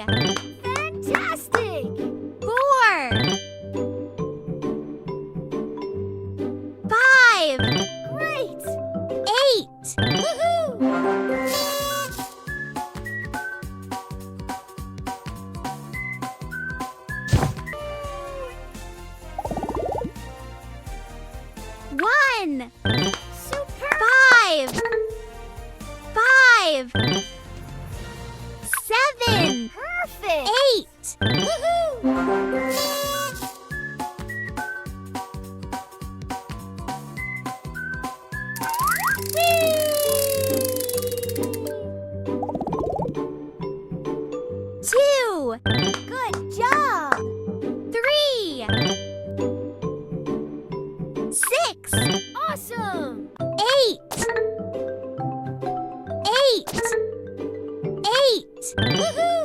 Fantastic! 4 5 Great! 8 Woohoo! 1 Super! 5 5 7 Perfect! 8 Woohoo! 2 Good job! 3 6 Awesome! 8 8 8 Woohoo!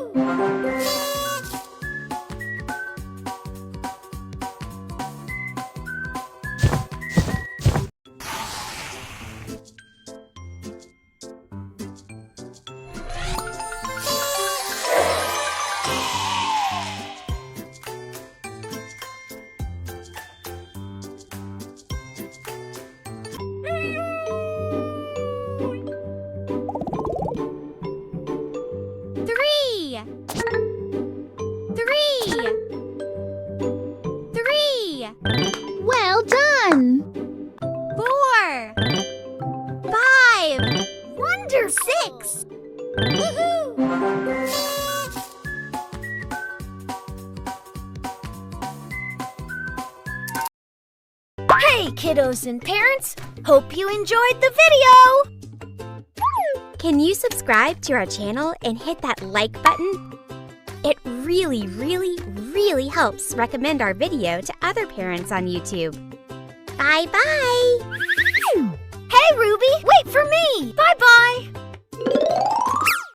Three. 3 Well done! 4 5 Wonderful! 6 Woohoo! Hey, kiddos and parents! Hope you enjoyed the video! Can you subscribe to our channel and hit that like button? It really, really, really helps recommend our video to other parents on YouTube. Bye-bye! Hey, Ruby! Wait for me! Bye-bye!